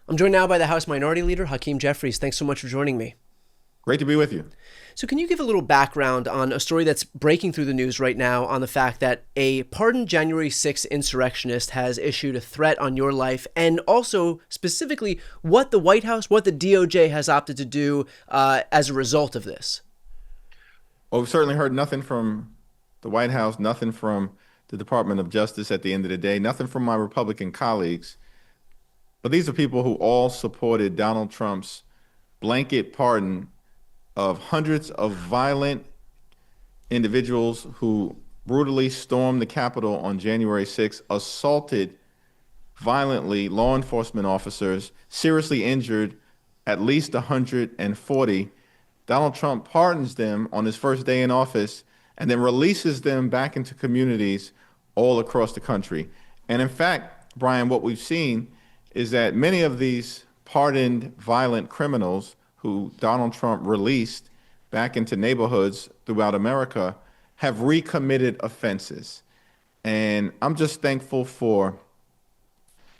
I'm joined now by the House Minority Leader, Hakeem Jeffries. Thanks so much for joining me. Great to be with you. So, can you give a little background on a story that's breaking through the news right now on the fact that a pardoned January 6th insurrectionist has issued a threat on your life, and also specifically what the White House, what the DOJ has opted to do as a result of this? Well, we've certainly heard nothing from the White House, nothing from the Department of Justice at the end of the day, nothing from my Republican colleagues. But these are people who all supported Donald Trump's blanket pardon of hundreds of violent individuals who brutally stormed the Capitol on January 6th, assaulted violently law enforcement officers, seriously injured at least 140. Donald Trump pardons them on his first day in office and then releases them back into communities all across the country. And in fact, Brian, what we've seen is that many of these pardoned violent criminals who Donald Trump released back into neighborhoods throughout America have recommitted offenses. And I'm just thankful for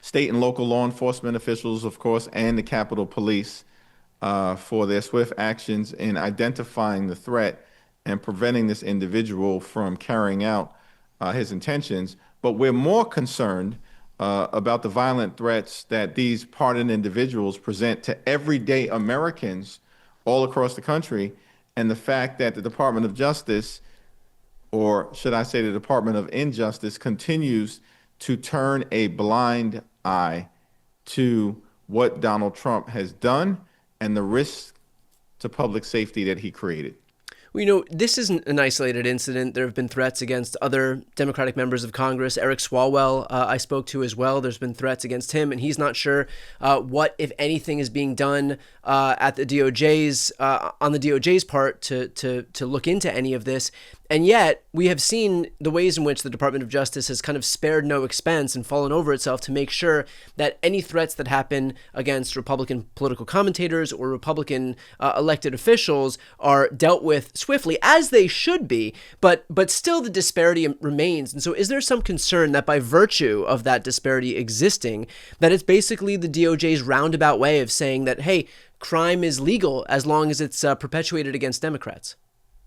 state and local law enforcement officials, of course, and the Capitol Police for their swift actions in identifying the threat and preventing this individual from carrying out his intentions. But we're more concerned about the violent threats that these pardoned individuals present to everyday Americans all across the country, and the fact that the Department of Justice, or should I say the Department of Injustice, continues to turn a blind eye to what Donald Trump has done and the risk to public safety that he created. Well, this isn't an isolated incident. There have been threats against other Democratic members of Congress. Eric Swalwell, I spoke to as well. There's been threats against him, and he's not sure what, if anything, is being done at the DOJ's on the DOJ's part to look into any of this. And yet, we have seen the ways in which the Department of Justice has kind of spared no expense and fallen over itself to make sure that any threats that happen against Republican political commentators or Republican elected officials are dealt with swiftly, as they should be, but still the disparity remains. And so is there some concern that by virtue of that disparity existing, that it's basically the DOJ's roundabout way of saying that, hey, crime is legal as long as it's perpetuated against Democrats?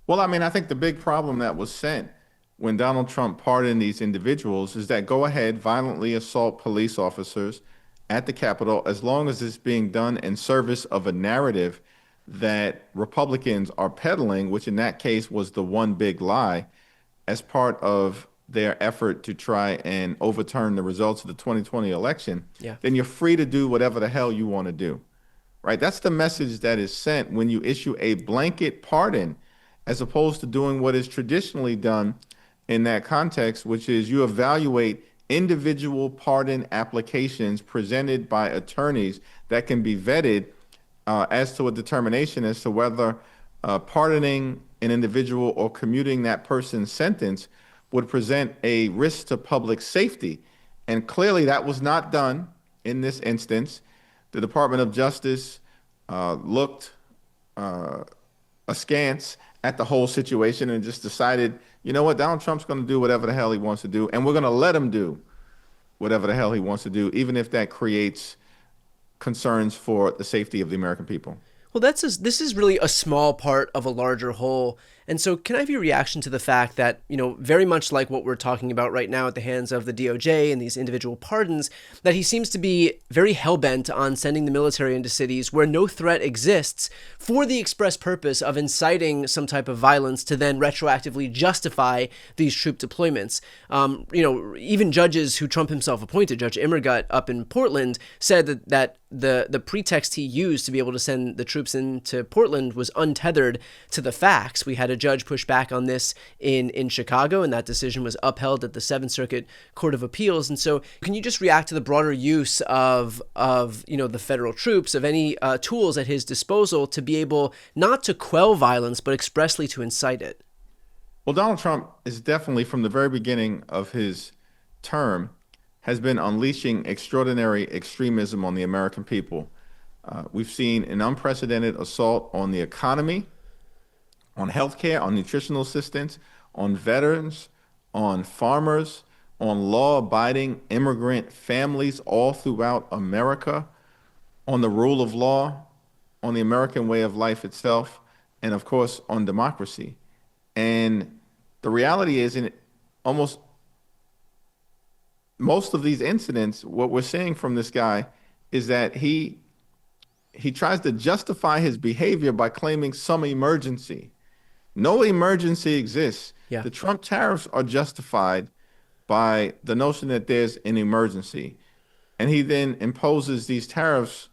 Well, I mean, I think the big problem that was sent when Donald Trump pardoned these individuals is that go ahead, violently assault police officers at the Capitol as long as it's being done in service of a narrative that Republicans are peddling, which in that case was the one big lie, as part of their effort to try and overturn the results of the 2020 election. Yeah. Then you're free to do whatever the hell you want to do, right? That's the message that is sent when you issue a blanket pardon, as opposed to doing what is traditionally done in that context, which is you evaluate individual pardon applications presented by attorneys that can be vetted as to a determination as to whether pardoning an individual or commuting that person's sentence would present a risk to public safety. And clearly that was not done in this instance. The Department of Justice looked askance at the whole situation and just decided, you know what, Donald Trump's going to do whatever the hell he wants to do, and we're going to let him do whatever the hell he wants to do, even if that creates concerns for the safety of the American people. Well, this is really a small part of a larger whole. And so can I have your reaction to the fact that, very much like what we're talking about right now at the hands of the DOJ and these individual pardons, that he seems to be very hell-bent on sending the military into cities where no threat exists for the express purpose of inciting some type of violence to then retroactively justify these troop deployments. Even judges who Trump himself appointed, Judge Immergut up in Portland, said that the pretext he used to be able to send the troops into Portland was untethered to the facts. We had a judge push back on this in Chicago, and that decision was upheld at the Seventh Circuit Court of Appeals. And so can you just react to the broader use of the federal troops, of any tools at his disposal to be able not to quell violence, but expressly to incite it? Well, Donald Trump is definitely, from the very beginning of his term, has been unleashing extraordinary extremism on the American people. We've seen an unprecedented assault on the economy, on healthcare, on nutritional assistance, on veterans, on farmers, on law-abiding immigrant families all throughout America. on the rule of law, on the American way of life itself, and of course on democracy. And the reality is, in almost most of these incidents, what we're seeing from this guy is that he tries to justify his behavior by claiming some emergency. No emergency exists. Yeah. The Trump tariffs are justified by the notion that there's an emergency. And he then imposes these tariffs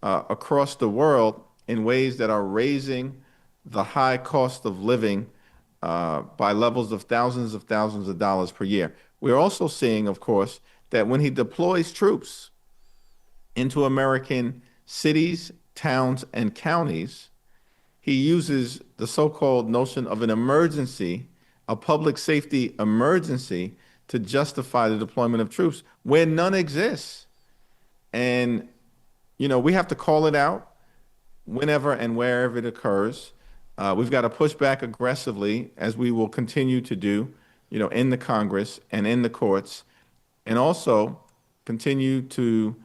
across the world in ways that are raising the high cost of living by levels of thousands of dollars per year. We're also seeing, of course, that when he deploys troops into American cities, towns, and counties, he uses the so-called notion of an emergency, a public safety emergency, to justify the deployment of troops where none exists. And, we have to call it out whenever and wherever it occurs. We've got to push back aggressively, as we will continue to do, in the Congress and in the courts, and also continue to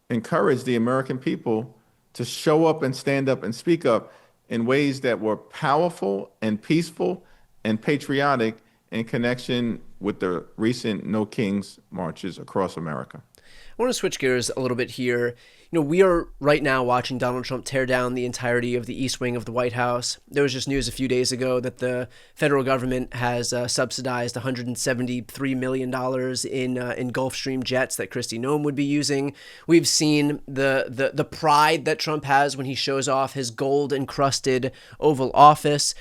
encourage the American people to show up and stand up and speak up in ways that were powerful and peaceful and patriotic in connection with the recent No Kings marches across America. I want to switch gears a little bit here. We are right now watching Donald Trump tear down the entirety of the East Wing of the White House. There was just news a few days ago that the federal government has subsidized $173 million in Gulfstream jets that Kristi Noem would be using. We've seen the pride that Trump has when he shows off his gold-encrusted Oval Office.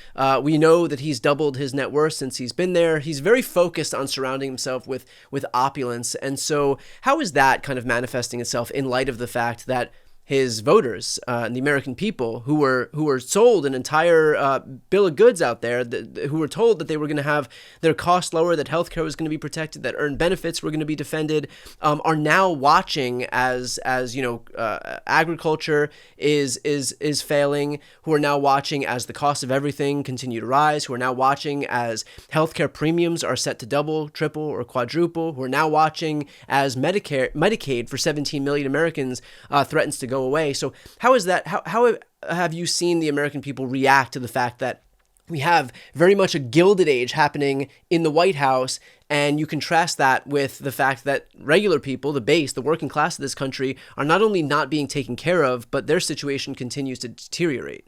We know that he's doubled his net worth since he's been there. He's very focused on surrounding himself with opulence. And so how is that kind of manifesting itself in light of the fact that his voters and the American people who were sold an entire bill of goods out there, who were told that they were going to have their costs lower, that healthcare was going to be protected, that earned benefits were going to be defended, are now watching as agriculture is failing, who are now watching as the cost of everything continue to rise, who are now watching as healthcare premiums are set to double, triple, or quadruple, who are now watching as Medicaid for 17 million Americans threatens to go away. So how is that? How have you seen the American people react to the fact that we have very much a Gilded Age happening in the White House, and you contrast that with the fact that regular people, the base, the working class of this country, are not only not being taken care of, but their situation continues to deteriorate?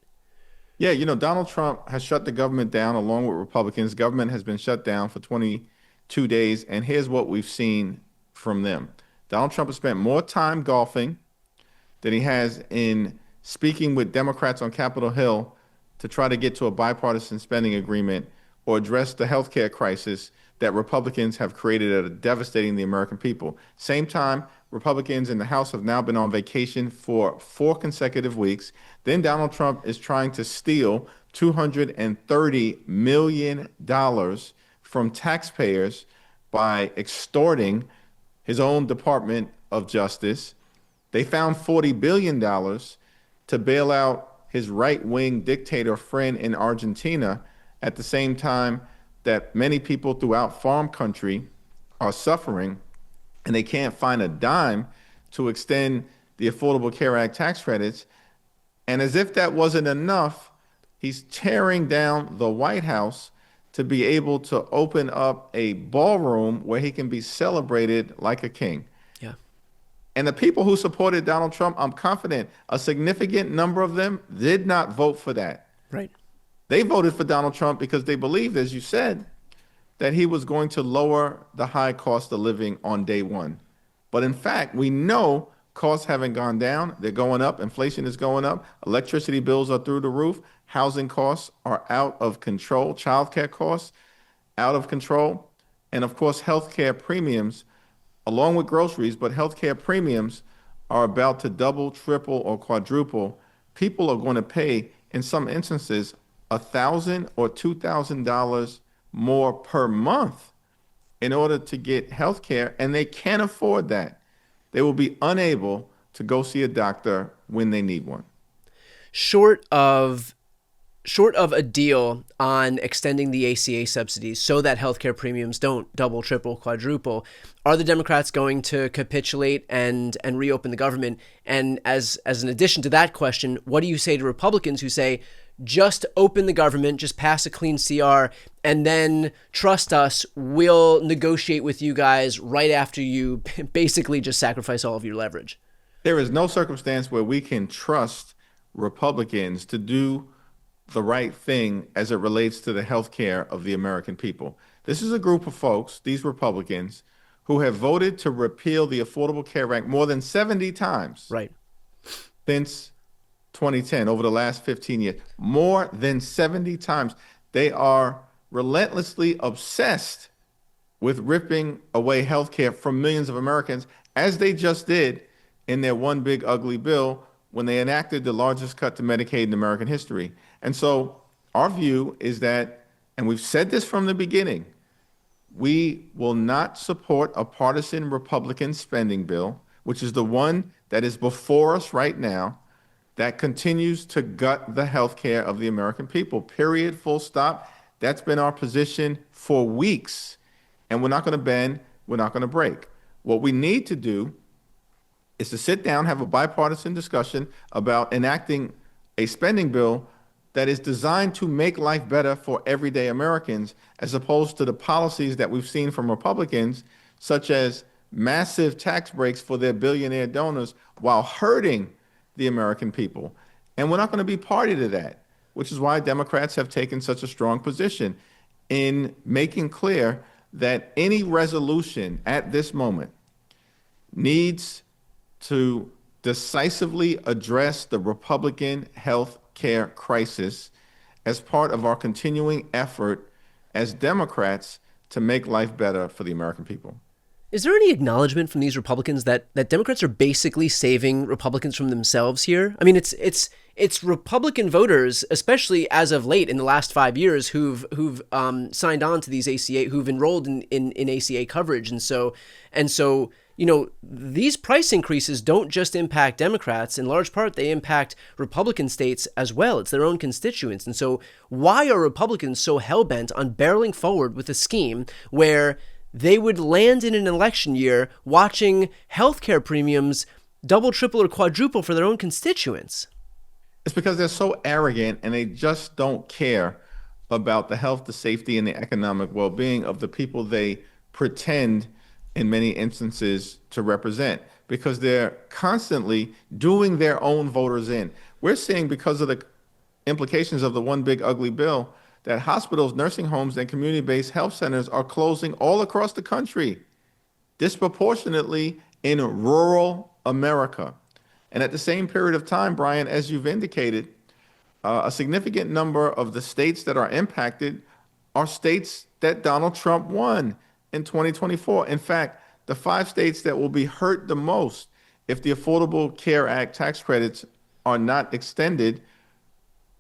Yeah, Donald Trump has shut the government down along with Republicans. Government has been shut down for 22 days, and here's what we've seen from them. Donald Trump has spent more time golfing than he has in speaking with Democrats on Capitol Hill to try to get to a bipartisan spending agreement or address the healthcare crisis that Republicans have created that are devastating the American people. Same time, Republicans in the House have now been on vacation for 4 consecutive weeks. Then Donald Trump is trying to steal $230 million from taxpayers by extorting his own Department of Justice. They found $40 billion to bail out his right-wing dictator friend in Argentina at the same time that many people throughout farm country are suffering, and they can't find a dime to extend the Affordable Care Act tax credits. And as if that wasn't enough, he's tearing down the White House to be able to open up a ballroom where he can be celebrated like a king. Yeah. And the people who supported Donald Trump, I'm confident a significant number of them did not vote for that. Right. They voted for Donald Trump because they believed, as you said, that he was going to lower the high cost of living on day one. But in fact, we know costs haven't gone down. They're going up. Inflation is going up. Electricity bills are through the roof. Housing costs are out of control. Childcare costs out of control. And of course, healthcare premiums, along with groceries, but healthcare premiums are about to double, triple, or quadruple. People are going to pay, in some instances, $1,000 or $2,000 more per month in order to get healthcare, and they can't afford that. They will be unable to go see a doctor when they need one. Short of short of a deal on extending the ACA subsidies so that healthcare premiums don't double, triple, quadruple, are the Democrats going to capitulate and reopen the government? And as an addition to that question, what do you say to Republicans who say, just open the government, just pass a clean CR, and then trust us, we'll negotiate with you guys right after you basically just sacrifice all of your leverage? There is no circumstance where we can trust Republicans to do the right thing as it relates to the health care of the American people. This is a group of folks, these Republicans, who have voted to repeal the Affordable Care Act more than 70 times Right. since 2010, over the last 15 years. More than 70 times. They are relentlessly obsessed with ripping away health care from millions of Americans, as they just did in their one big ugly bill when they enacted the largest cut to Medicaid in American history. And so our view is that, and we've said this from the beginning, we will not support a partisan Republican spending bill, which is the one that is before us right now, that continues to gut the health care of the American people. Period, full stop. That's been our position for weeks. And we're not going to bend, we're not going to break. What we need to do is to sit down, have a bipartisan discussion about enacting a spending bill that is designed to make life better for everyday Americans, as opposed to the policies that we've seen from Republicans, such as massive tax breaks for their billionaire donors while hurting the American people. And we're not going to be party to that, which is why Democrats have taken such a strong position in making clear that any resolution at this moment needs to decisively address the Republican health care crisis as part of our continuing effort as Democrats to make life better for the American people. Is there any acknowledgement from these Republicans that Democrats are basically saving Republicans from themselves here? I mean, it's Republican voters, especially as of late in the last 5 years, who've signed on to these ACA, who've enrolled in ACA coverage, and so these price increases don't just impact Democrats. In large part, they impact Republican states as well. It's their own constituents, and so why are Republicans so hell-bent on barreling forward with a scheme where they would land in an election year watching healthcare premiums double, triple, or quadruple for their own constituents? It's because they're so arrogant and they just don't care about the health, the safety, and the economic well-being of the people they pretend in many instances to represent, because they're constantly doing their own voters in. We're seeing, because of the implications of the one big ugly bill, that hospitals, nursing homes, and community-based health centers are closing all across the country, disproportionately in rural America. And at the same period of time, Brian, as you've indicated, a significant number of the states that are impacted are states that Donald Trump won in 2024. In fact, the 5 states that will be hurt the most if the Affordable Care Act tax credits are not extended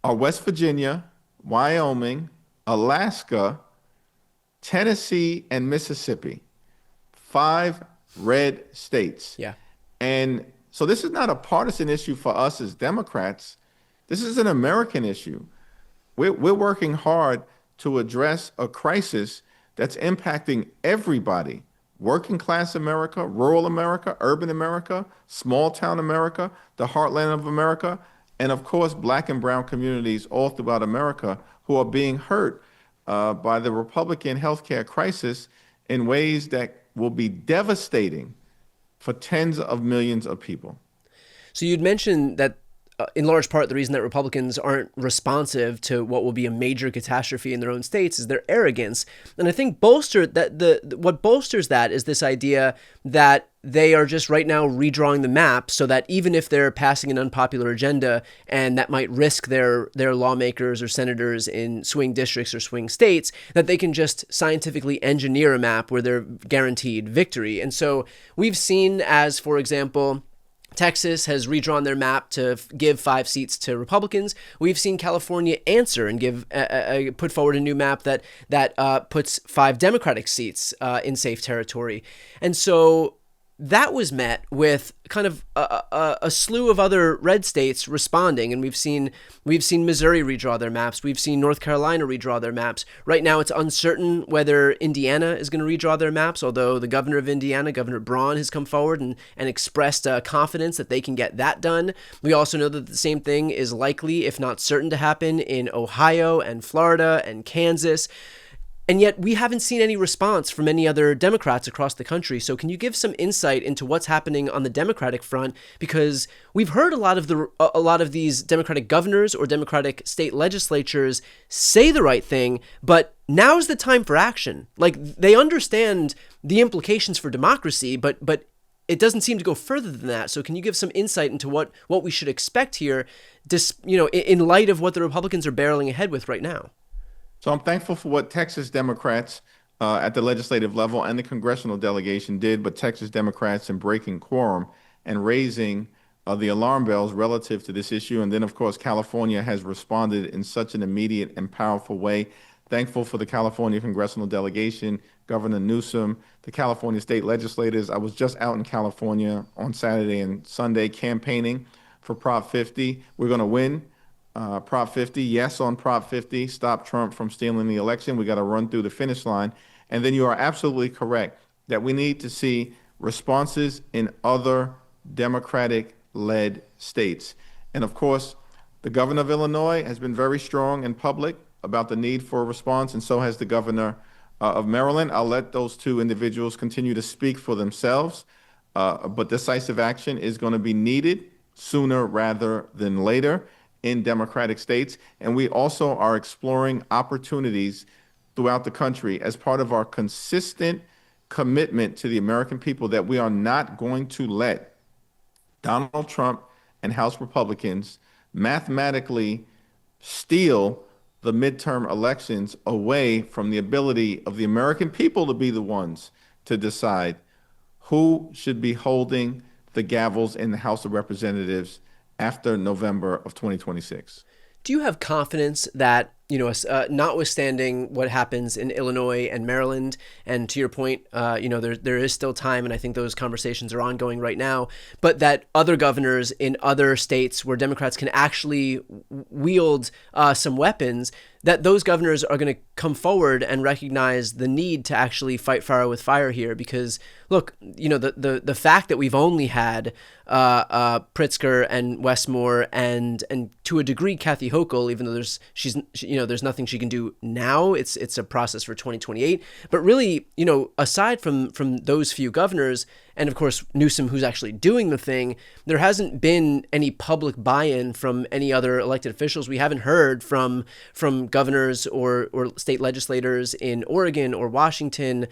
are West Virginia, Wyoming, Alaska, Tennessee, and Mississippi. 5 red states. Yeah. And so this is not a partisan issue for us as Democrats. This is an American issue. We're working hard to address a crisis that's impacting everybody. Working class America, rural America, urban America, small town America, the heartland of America, and of course, black and brown communities all throughout America who are being hurt by the Republican healthcare crisis in ways that will be devastating for tens of millions of people. So you'd mentioned that in large part, the reason that Republicans aren't responsive to what will be a major catastrophe in their own states is their arrogance. And I think what bolsters that is this idea that they are just right now redrawing the map so that even if they're passing an unpopular agenda and that might risk their lawmakers or senators in swing districts or swing states, that they can just scientifically engineer a map where they're guaranteed victory. And so we've seen, as for example, Texas has redrawn their map to give 5 seats to Republicans. We've seen California answer and give put forward a new map that puts 5 Democratic seats in safe territory. And so that was met with kind of a slew of other red states responding, and we've seen Missouri redraw their maps, we've seen North Carolina redraw their maps. Right now, it's uncertain whether Indiana is going to redraw their maps, although the governor of Indiana, Governor Braun, has come forward and expressed confidence that they can get that done. We also know that the same thing is likely, if not certain, to happen in Ohio and Florida and Kansas. And yet we haven't seen any response from any other Democrats across the country. So can you give some insight into what's happening on the Democratic front? Because we've heard a lot of these Democratic governors or Democratic state legislatures say the right thing, but now's the time for action. Like, they understand the implications for democracy, but it doesn't seem to go further than that. So can you give some insight into what we should expect here, in light of what the Republicans are barreling ahead with right now? So I'm thankful for what Texas Democrats at the legislative level and the congressional delegation did, but Texas Democrats in breaking quorum and raising the alarm bells relative to this issue. And then, of course, California has responded in such an immediate and powerful way. Thankful for the California congressional delegation, Governor Newsom, the California state legislators. I was just out in California on Saturday and Sunday campaigning for Prop 50. We're going to win. Prop 50, yes on Prop 50, stop Trump from stealing the election. We got to run through the finish line. And then you are absolutely correct that we need to see responses in other Democratic-led states. And of course, the governor of Illinois has been very strong in public about the need for a response, and so has the governor of Maryland. I'll let those two individuals continue to speak for themselves, but decisive action is going to be needed sooner rather than later in Democratic states. And we also are exploring opportunities throughout the country as part of our consistent commitment to the American people that we are not going to let Donald Trump and House Republicans mathematically steal the midterm elections away from the ability of the American people to be the ones to decide who should be holding the gavels in the House of Representatives after November of 2026. Do you have confidence that, notwithstanding what happens in Illinois and Maryland, and to your point, there is still time, and I think those conversations are ongoing right now, but that other governors in other states where Democrats can actually wield some weapons, that those governors are going to come forward and recognize the need to actually fight fire with fire here? Because look, the fact that we've only had Pritzker and Westmore and to a degree Kathy Hochul, even though there's nothing she can do now. It's a process for 2028. But really, aside from those few governors, and of course Newsom, who's actually doing the thing, there hasn't been any public buy-in from any other elected officials. We haven't heard from governors or state legislators in Oregon or Washington.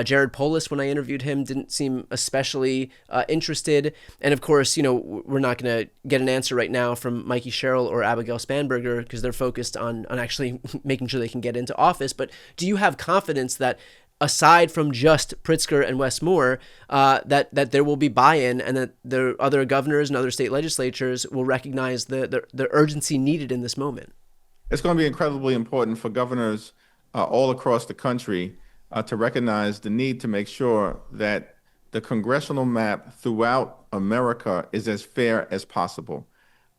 Jared Polis, when I interviewed him, didn't seem especially interested. And of course, we're not going to get an answer right now from Mikey Sherrill or Abigail Spanberger because they're focused on actually making sure they can get into office. But do you have confidence that, aside from just Pritzker and Westmore, that there will be buy-in and that the other governors and other state legislatures will recognize the urgency needed in this moment? It's going to be incredibly important for governors all across the country to recognize the need to make sure that the congressional map throughout America is as fair as possible,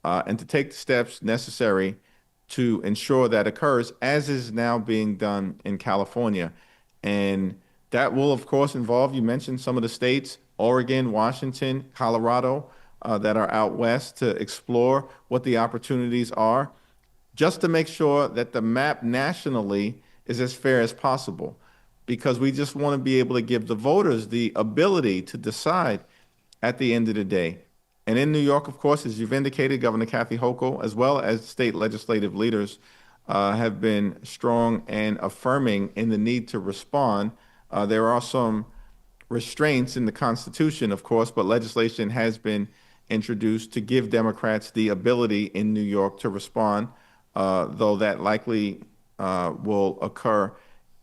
and to take the steps necessary to ensure that occurs, as is now being done in California. And that will, of course, involve, you mentioned some of the states, Oregon, Washington, Colorado, that are out west, to explore what the opportunities are, just to make sure that the map nationally is as fair as possible. Because we just want to be able to give the voters the ability to decide at the end of the day. And in New York, of course, as you've indicated, Governor Kathy Hochul, as well as state legislative leaders, have been strong and affirming in the need to respond. There are some restraints in the Constitution, of course, but legislation has been introduced to give Democrats the ability in New York to respond, though that likely will occur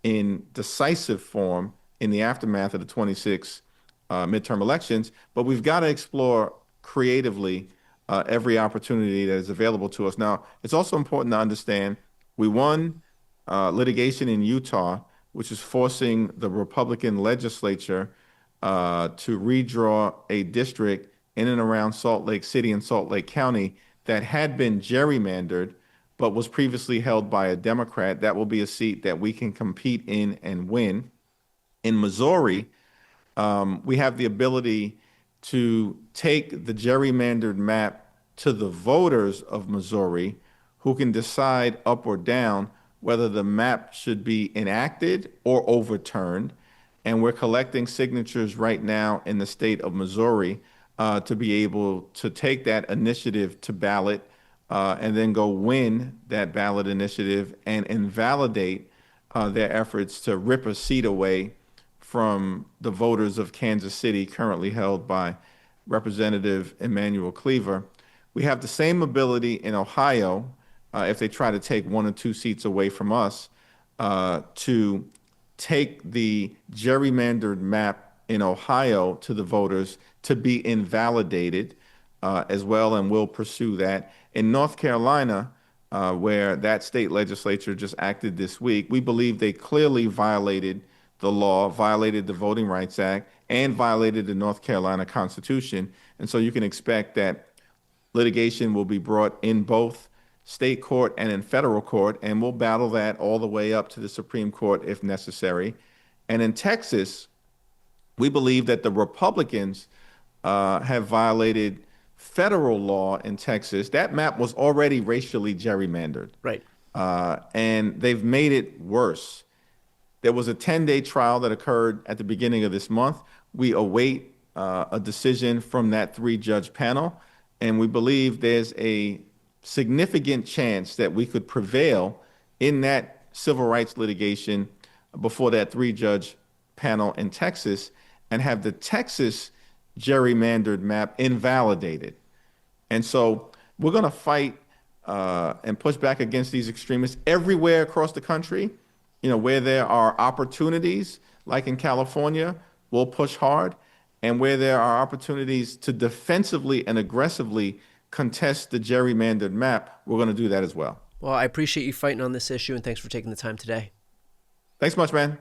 in decisive form in the aftermath of the 26 midterm elections. But we've got to explore creatively every opportunity that is available to us. Now, it's also important to understand we won litigation in Utah, which is forcing the Republican legislature to redraw a district in and around Salt Lake City and Salt Lake County that had been gerrymandered but was previously held by a Democrat. That will be a seat that we can compete in and win. In Missouri, we have the ability to take the gerrymandered map to the voters of Missouri who can decide up or down whether the map should be enacted or overturned. And we're collecting signatures right now in the state of Missouri to be able to take that initiative to ballot and then go win that ballot initiative and invalidate their efforts to rip a seat away from the voters of Kansas City, currently held by Representative Emmanuel Cleaver. We have the same ability in Ohio, if they try to take one or two seats away from us, to take the gerrymandered map in Ohio to the voters to be invalidated as well, and we'll pursue that. In North Carolina, where that state legislature just acted this week, we believe they clearly violated the law, violated the Voting Rights Act, and violated the North Carolina Constitution. And so you can expect that litigation will be brought in both state court and in federal court, and we'll battle that all the way up to the Supreme Court if necessary. And in Texas, we believe that the Republicans have violated federal law in Texas. That map was already racially gerrymandered. Right. And they've made it worse. There was a 10-day trial that occurred at the beginning of this month. We await a decision from that three-judge panel, and we believe there's a significant chance that we could prevail in that civil rights litigation before that three-judge panel in Texas and have the Texas gerrymandered map invalidated. And so we're going to fight and push back against these extremists everywhere across the country. You know, where there are opportunities, like in California, we'll push hard. And where there are opportunities to defensively and aggressively contest the gerrymandered map, we're going to do that as well. Well, I appreciate you fighting on this issue, and thanks for taking the time today. Thanks much, man.